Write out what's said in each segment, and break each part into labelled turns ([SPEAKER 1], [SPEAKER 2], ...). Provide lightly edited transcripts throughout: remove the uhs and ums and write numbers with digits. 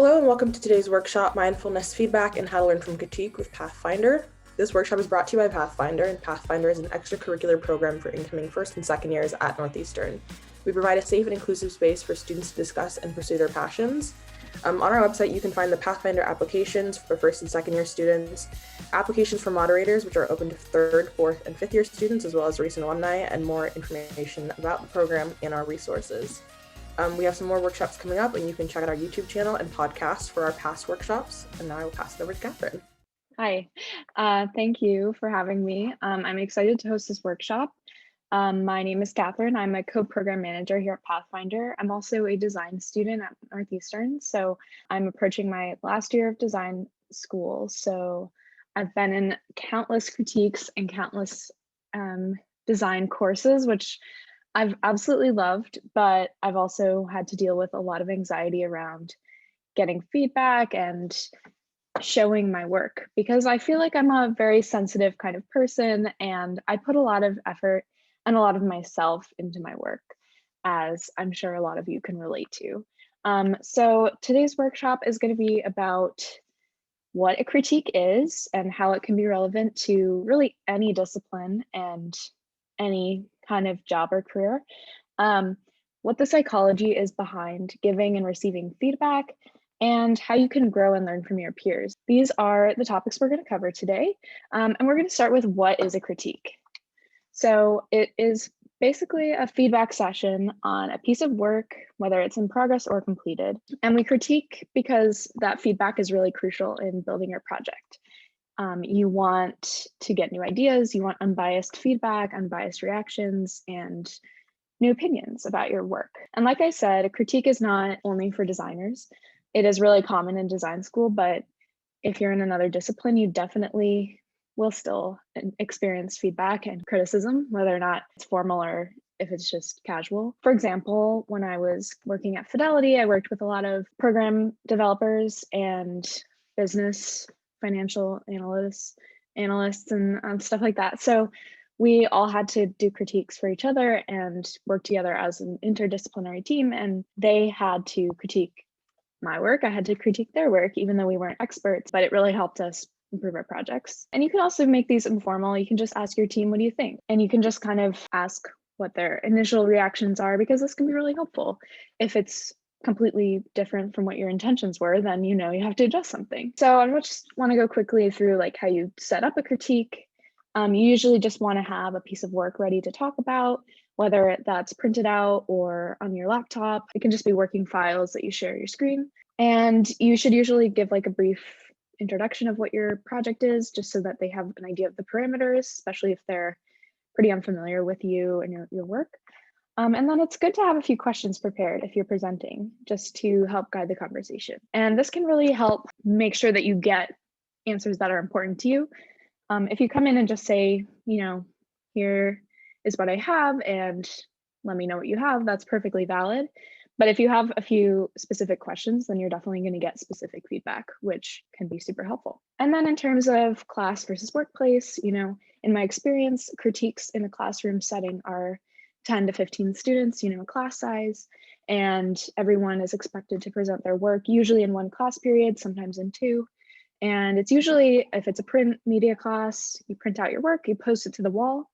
[SPEAKER 1] Hello and welcome to today's workshop, Mindfulness Feedback and How to Learn from Critique with Pathfinder. This workshop is brought to you by Pathfinder, and Pathfinder is an extracurricular program for incoming first and second years at Northeastern. We provide a safe and inclusive space for students to discuss and pursue their passions. On our website, you can find the Pathfinder applications for first and second year students, applications for moderators, which are open to third, fourth, and fifth year students, as well as recent alumni, and more information about the program and our resources. We have some more workshops coming up, and you can check out our YouTube channel and podcast for our past workshops. And now I will pass it over to Catherine.
[SPEAKER 2] Hi, thank you for having me. I'm excited to host this workshop. My name is Catherine. I'm a co-program manager here at Pathfinder. I'm also a design student at Northeastern, so I'm approaching my last year of design school. So I've been in countless critiques and countless design courses, which I've absolutely loved, but I've also had to deal with a lot of anxiety around getting feedback and showing my work, because I feel like I'm a very sensitive kind of person, and I put a lot of effort and a lot of myself into my work, as I'm sure a lot of you can relate to. So today's workshop is going to be about what a critique is and how it can be relevant to really any discipline and any kind of job or career. What the psychology is behind giving and receiving feedback, and how you can grow and learn from your peers. These are the topics we're going to cover today. And we're going to start with what is a critique. So it is basically a feedback session on a piece of work, whether it's in progress or completed. And we critique because that feedback is really crucial in building your project. You want to get new ideas, you want unbiased feedback, unbiased reactions, and new opinions about your work. And like I said, a critique is not only for designers. It is really common in design school, but if you're in another discipline, you definitely will still experience feedback and criticism, whether or not it's formal or if it's just casual. For example, when I was working at Fidelity, I worked with a lot of program developers and business financial analysts and stuff like that. So we all had to do critiques for each other and work together as an interdisciplinary team, and they had to critique my work. I had to critique their work, even though we weren't experts, but it really helped us improve our projects. And you can also make these informal. You can just ask your team, what do you think? And you can just kind of ask what their initial reactions are, because this can be really helpful. If it's completely different from what your intentions were, then you have to adjust something. So I just want to go quickly through like how you set up a critique. You usually just want to have a piece of work ready to talk about, whether that's printed out or on your laptop. It can just be working files that you share your screen. And you should usually give like a brief introduction of what your project is, just so that they have an idea of the parameters, especially if they're pretty unfamiliar with you and your work. And then it's good to have a few questions prepared if you're presenting, just to help guide the conversation. And this can really help make sure that you get answers that are important to you. If you come in and just say, here is what I have and let me know what you have, that's perfectly valid. But if you have a few specific questions, then you're definitely going to get specific feedback, which can be super helpful. And then in terms of class versus workplace, in my experience, critiques in a classroom setting are 10 to 15 students, class size, and everyone is expected to present their work, usually in one class period, sometimes in two. And it's usually, if it's a print media class, you print out your work, you post it to the wall.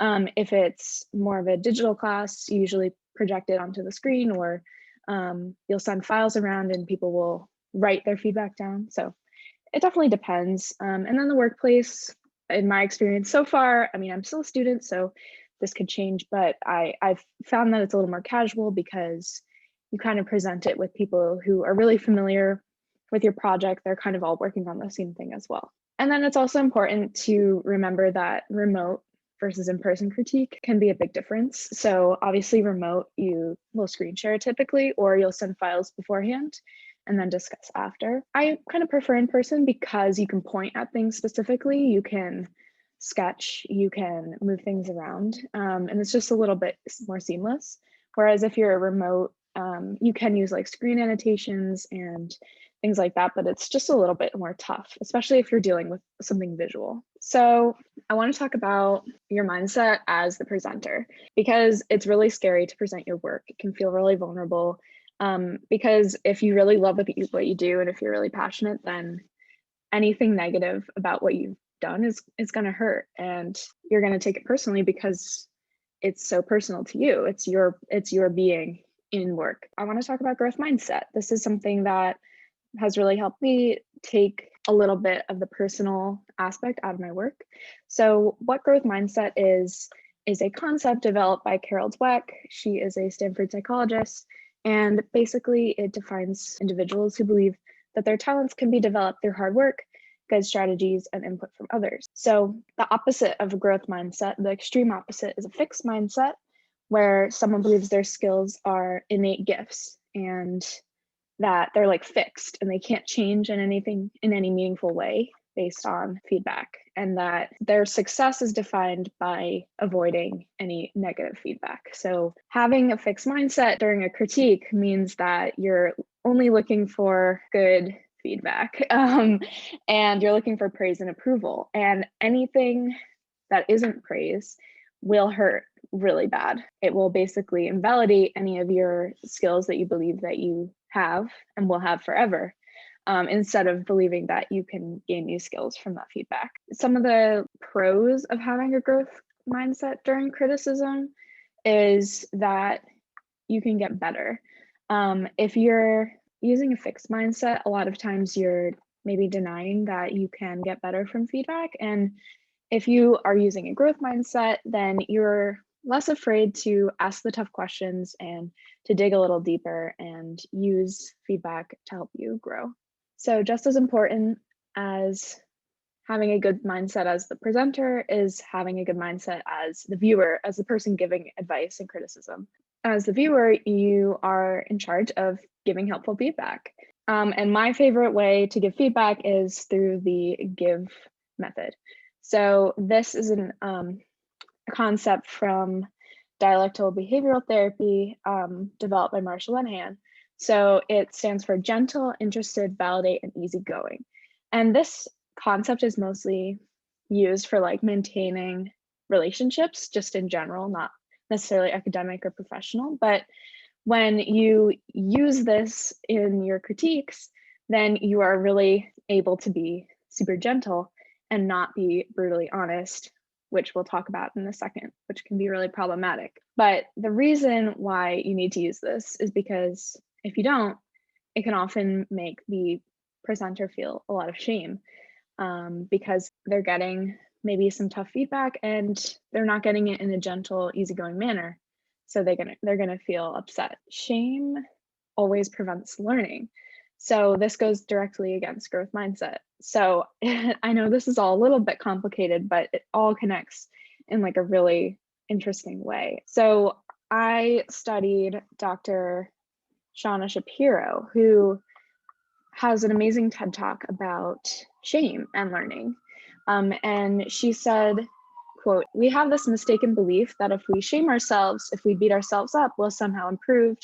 [SPEAKER 2] If it's more of a digital class, you usually project it onto the screen, or you'll send files around and people will write their feedback down. So it definitely depends. And then the workplace, in my experience so far, I'm still a student, so this could change, but I've found that it's a little more casual, because you kind of present it with people who are really familiar with your project. They're kind of all working on the same thing as well. And then it's also important to remember that remote versus in-person critique can be a big difference. So obviously remote, you will screen share typically, or you'll send files beforehand and then discuss after. I kind of prefer in-person because you can point at things specifically, you can sketch, you can move things around, and it's just a little bit more seamless. Whereas if you're a remote, you can use like screen annotations and things like that, but it's just a little bit more tough, especially if you're dealing with something visual. So I want to talk about your mindset as the presenter, because it's really scary to present your work. It can feel really vulnerable. Because if you really love what you do, and if you're really passionate, then anything negative about what you've done is going to hurt, and you're going to take it personally because it's so personal to you. It's your being in work. I want to talk about growth mindset. This is something that has really helped me take a little bit of the personal aspect out of my work. So what growth mindset is a concept developed by Carol Dweck. She is a Stanford psychologist, and basically it defines individuals who believe that their talents can be developed through hard work, good strategies, and input from others. So the opposite of a growth mindset, the extreme opposite, is a fixed mindset, where someone believes their skills are innate gifts and that they're like fixed and they can't change in any meaningful way based on feedback, and that their success is defined by avoiding any negative feedback. So having a fixed mindset during a critique means that you're only looking for good feedback, and you're looking for praise and approval, and anything that isn't praise will hurt really bad. It will basically invalidate any of your skills that you believe that you have and will have forever, instead of believing that you can gain new skills from that feedback. Some of the pros of having a growth mindset during criticism is that you can get better. If you're using a fixed mindset, a lot of times you're maybe denying that you can get better from feedback. And if you are using a growth mindset, then you're less afraid to ask the tough questions and to dig a little deeper and use feedback to help you grow. So just as important as having a good mindset as the presenter is having a good mindset as the viewer, as the person giving advice and criticism. As the viewer, you are in charge of giving helpful feedback. And my favorite way to give feedback is through the give method. So this is a concept from dialectical behavioral therapy, developed by Marshall Lenehan. So it stands for gentle, interested, validate, and easygoing. And this concept is mostly used for like maintaining relationships just in general, not necessarily academic or professional. But when you use this in your critiques, then you are really able to be super gentle and not be brutally honest, which we'll talk about in a second, which can be really problematic. But the reason why you need to use this is because if you don't, it can often make the presenter feel a lot of shame, because they're getting maybe some tough feedback and they're not getting it in a gentle, easygoing manner. So they're gonna feel upset. Shame always prevents learning. So this goes directly against growth mindset. So I know this is all a little bit complicated, but it all connects in like a really interesting way. So I studied Dr. Shauna Shapiro, who has an amazing TED Talk about shame and learning. And she said, quote, "We have this mistaken belief that if we shame ourselves, if we beat ourselves up, we'll somehow improve.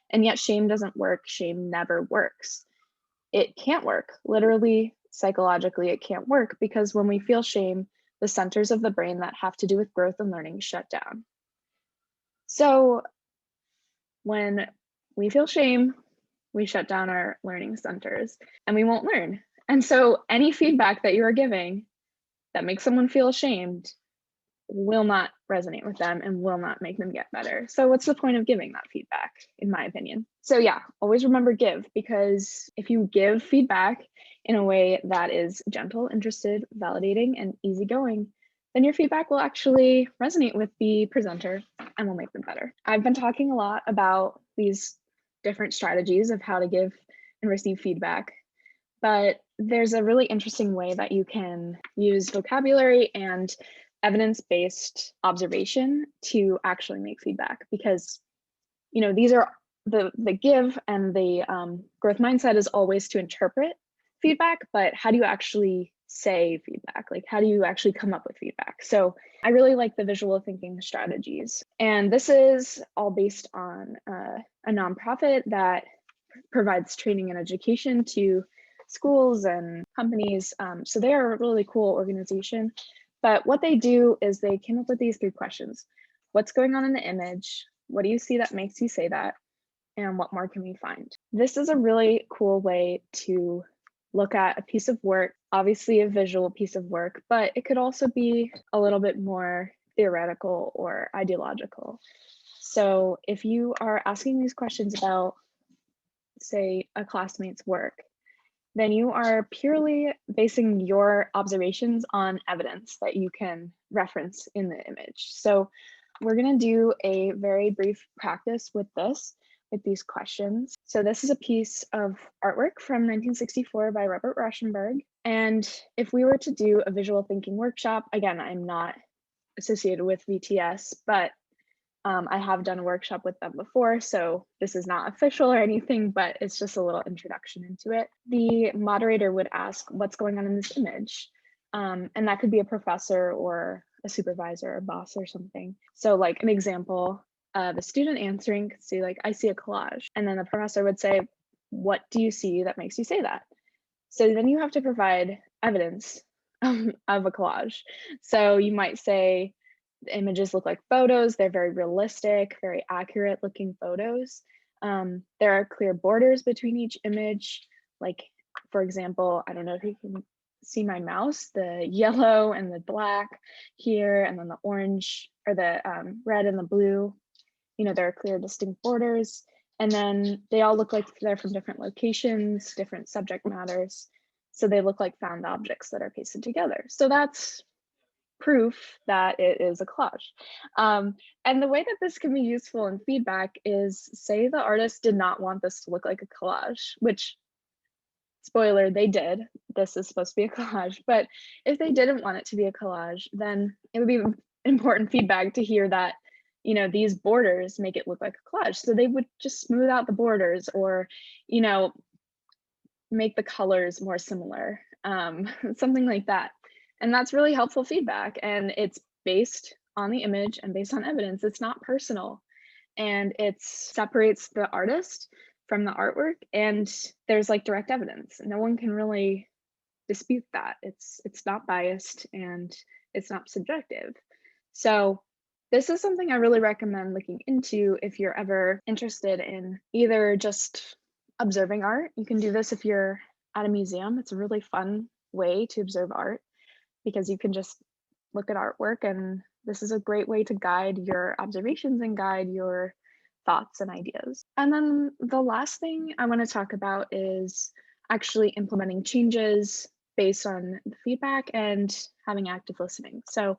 [SPEAKER 2] And yet shame doesn't work. Shame never works. It can't work. Literally, psychologically, it can't work, because when we feel shame, the centers of the brain that have to do with growth and learning shut down. So when we feel shame, we shut down our learning centers and we won't learn. And so any feedback that you are giving that makes someone feel ashamed will not resonate with them and will not make them get better. So what's the point of giving that feedback, in my opinion? So yeah, always remember give, because if you give feedback in a way that is gentle, interested, validating, and easygoing, then your feedback will actually resonate with the presenter and will make them better. I've been talking a lot about these different strategies of how to give and receive feedback, but there's a really interesting way that you can use vocabulary and evidence-based observation to actually make feedback, because these are the give, and the growth mindset is always to interpret feedback, but how do you actually say feedback? Like, how do you actually come up with feedback? So I really like the visual thinking strategies, and this is all based on a nonprofit that provides training and education to schools and companies. So they are a really cool organization. But what they do is they came up with these 3 questions. What's going on in the image? What do you see that makes you say that? and what more can we find? This is a really cool way to look at a piece of work, obviously a visual piece of work, but it could also be a little bit more theoretical or ideological. So if you are asking these questions about, say, a classmate's work, then you are purely basing your observations on evidence that you can reference in the image. So we're going to do a very brief practice with these questions. So this is a piece of artwork from 1964 by Robert Rauschenberg. And if we were to do a visual thinking workshop, again, I'm not associated with VTS, but I have done a workshop with them before, so this is not official or anything, but it's just a little introduction into it. The moderator would ask, what's going on in this image? And that could be a professor or a supervisor or boss or something. So like an example, the student answering could say like, I see a collage. And then the professor would say, what do you see that makes you say that? So then you have to provide evidence of a collage. So you might say, the images look like photos. They're very realistic, very accurate looking photos. There are clear borders between each image. Like, for example, I don't know if you can see my mouse, the yellow and the black here, and then the orange or the red and the blue. There are clear distinct borders. And then they all look like they're from different locations, different subject matters. So they look like found objects that are pasted together. So that's proof that it is a collage. And the way that this can be useful in feedback is, say the artist did not want this to look like a collage, which, spoiler, they did. This is supposed to be a collage. But if they didn't want it to be a collage, then it would be important feedback to hear that, these borders make it look like a collage. So they would just smooth out the borders or, make the colors more similar, something like that. And that's really helpful feedback. And it's based on the image and based on evidence. It's not personal. And it separates the artist from the artwork. And there's like direct evidence. No one can really dispute that. It's not biased and it's not subjective. So this is something I really recommend looking into if you're ever interested in either just observing art. You can do this if you're at a museum. It's a really fun way to observe art, because you can just look at artwork, and this is a great way to guide your observations and guide your thoughts and ideas. And then the last thing I want to talk about is actually implementing changes based on the feedback and having active listening. So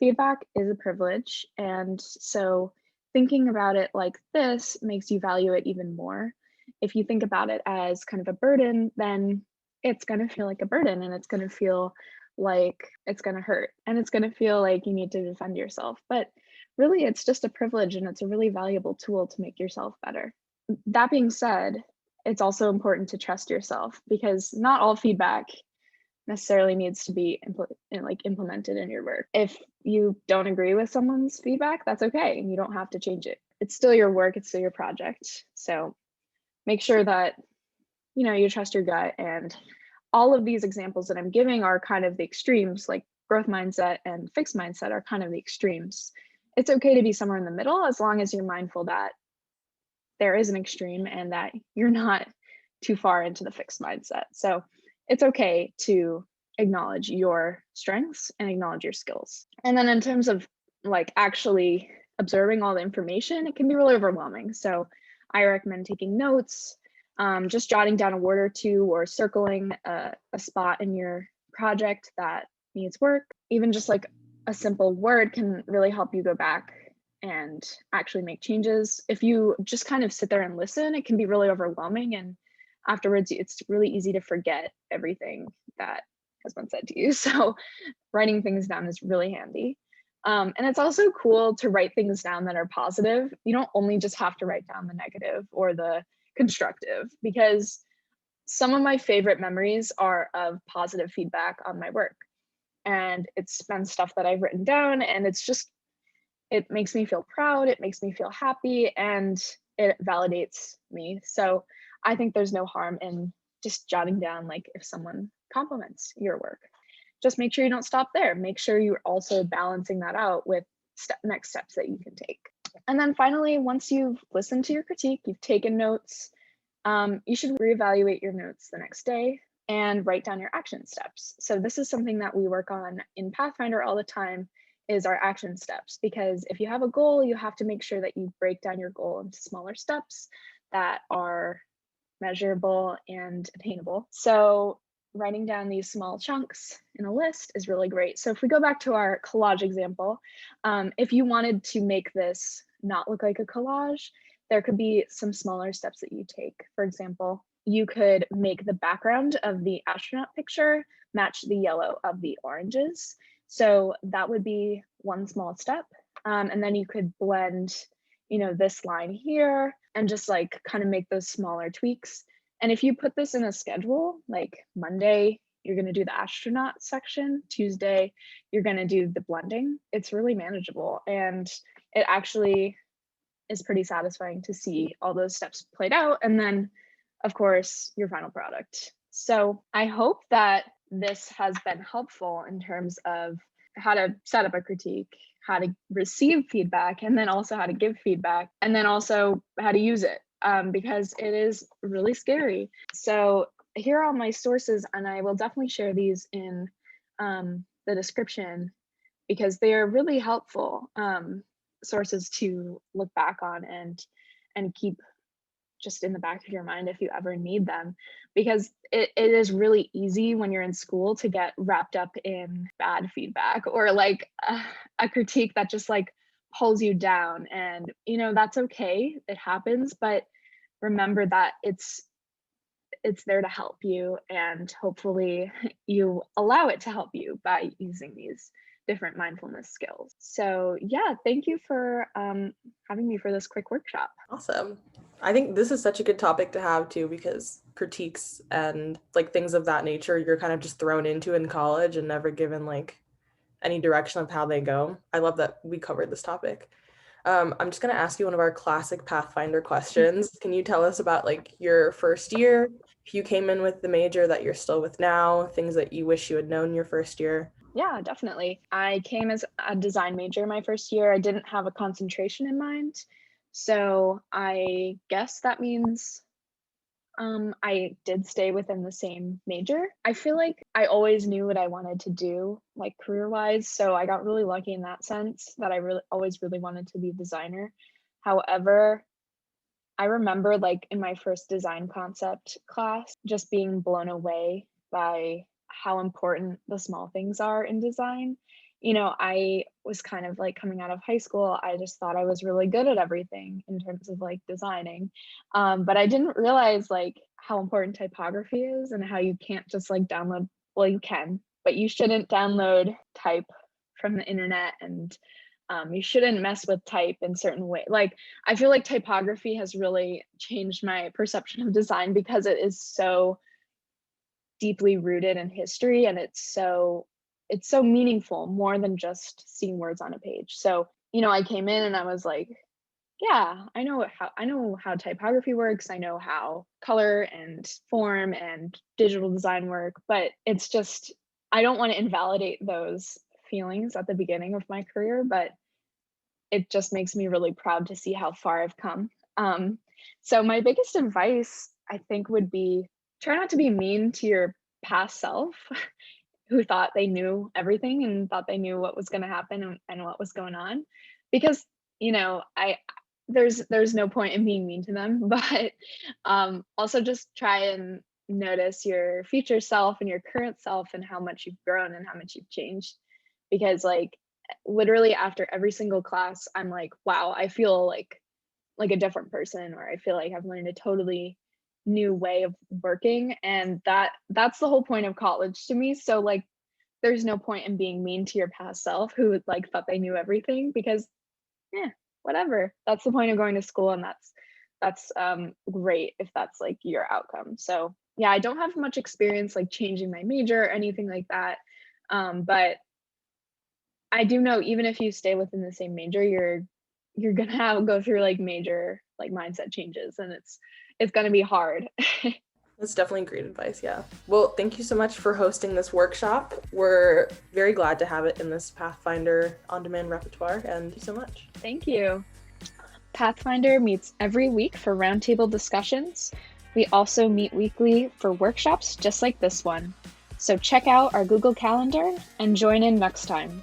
[SPEAKER 2] feedback is a privilege. And so thinking about it like this makes you value it even more. If you think about it as kind of a burden, then it's going to feel like a burden, and it's going to feel like it's going to hurt, and it's going to feel like you need to defend yourself. But really, it's just a privilege, and it's a really valuable tool to make yourself better. That being said, it's also important to trust yourself, because not all feedback necessarily needs to be implemented in your work. If you don't agree with someone's feedback, that's okay, and you don't have to change it. It's still your work, it's still your project. So make sure that you trust your gut. And all of these examples that I'm giving are kind of the extremes, like growth mindset and fixed mindset are kind of the extremes. It's okay to be somewhere in the middle, as long as you're mindful that there is an extreme and that you're not too far into the fixed mindset. So it's okay to acknowledge your strengths and acknowledge your skills. And then in terms of like actually observing all the information, it can be really overwhelming. So I recommend taking notes, just jotting down a word or two, or circling a spot in your project that needs work. Even just like a simple word can really help you go back and actually make changes. If you just kind of sit there and listen, it can be really overwhelming. And afterwards, it's really easy to forget everything that has been said to you. So writing things down is really handy. And it's also cool to write things down that are positive. You don't only just have to write down the negative or the constructive, because some of my favorite memories are of positive feedback on my work. And it's been stuff that I've written down, and it makes me feel proud, it makes me feel happy, and it validates me. So I think there's no harm in just jotting down, like if someone compliments your work. Just make sure you don't stop there. Make sure you're also balancing that out with next steps that you can take. And then finally, once you've listened to your critique, you've taken notes, you should reevaluate your notes the next day and write down your action steps. So this is something that we work on in Pathfinder all the time, is our action steps, because if you have a goal, you have to make sure that you break down your goal into smaller steps that are measurable and attainable. So writing down these small chunks in a list is really great. So if we go back to our collage example, if you wanted to make this not look like a collage, there could be some smaller steps that you take. For example, you could make the background of the astronaut picture match the yellow of the oranges. So that would be one small step. And then you could blend, this line here and just like kind of make those smaller tweaks. And if you put this in a schedule, like Monday, you're going to do the astronaut section, Tuesday, you're going to do the blending, it's really manageable. And it actually is pretty satisfying to see all those steps played out. And then, of course, your final product. So I hope that this has been helpful in terms of how to set up a critique, how to receive feedback, and then also how to give feedback, and then also how to use it, because it is really scary. So here are all my sources, and I will definitely share these in the description because they are really helpful sources to look back on and keep just in the back of your mind if you ever need them, because it is really easy when you're in school to get wrapped up in bad feedback or like a critique that just like pulls you down. And that's okay, it happens, but remember that it's there to help you, and hopefully you allow it to help you by using these different mindfulness skills. So yeah, thank you for having me for this quick workshop.
[SPEAKER 1] Awesome. I think this is such a good topic to have too, because critiques and like things of that nature, you're kind of just thrown into in college and never given like any direction of how they go. I love that we covered this topic. I'm just going to ask you one of our classic Pathfinder questions. Can you tell us about like your first year, if you came in with the major that you're still with now, things that you wish you had known your first year?
[SPEAKER 2] Yeah, definitely. I came as a design major my first year. I didn't have a concentration in mind. So I guess that means I did stay within the same major. I feel like I always knew what I wanted to do, like career-wise. So I got really lucky in that sense that I always really wanted to be a designer. However, I remember like in my first design concept class, just being blown away by how important the small things are in design. I was kind of like coming out of high school, I just thought I was really good at everything in terms of like designing. But I didn't realize like how important typography is and how you can't just like download, well, you can, but you shouldn't download type from the internet, and you shouldn't mess with type in certain way. Like, I feel like typography has really changed my perception of design because it is so deeply rooted in history, and it's so meaningful, more than just seeing words on a page. So, I came in and I was like, yeah, I know how typography works. I know how color and form and digital design work, but it's just, I don't want to invalidate those feelings at the beginning of my career, but it just makes me really proud to see how far I've come. So my biggest advice, I think, would be try not to be mean to your past self who thought they knew everything and thought they knew what was going to happen and what was going on, because I there's no point in being mean to them, but also just try and notice your future self and your current self and how much you've grown and how much you've changed, because like literally after every single class I'm like, wow, I feel like a different person, or I feel like I've learned a totally new way of working, and that's the whole point of college to me. So like there's no point in being mean to your past self who like thought they knew everything, because whatever, that's the point of going to school, and that's great if that's like your outcome. So yeah, I don't have much experience like changing my major or anything like that, but I do know even if you stay within the same major, you're gonna go through like major like mindset changes, and it's gonna be hard.
[SPEAKER 1] That's definitely great advice. Yeah. Well, thank you so much for hosting this workshop. We're very glad to have it in this Pathfinder on-demand repertoire, and thank you so much.
[SPEAKER 2] Thank you. Pathfinder meets every week for roundtable discussions. We also meet weekly for workshops just like this one. So check out our Google Calendar and join in next time.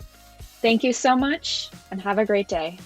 [SPEAKER 2] Thank you so much and have a great day.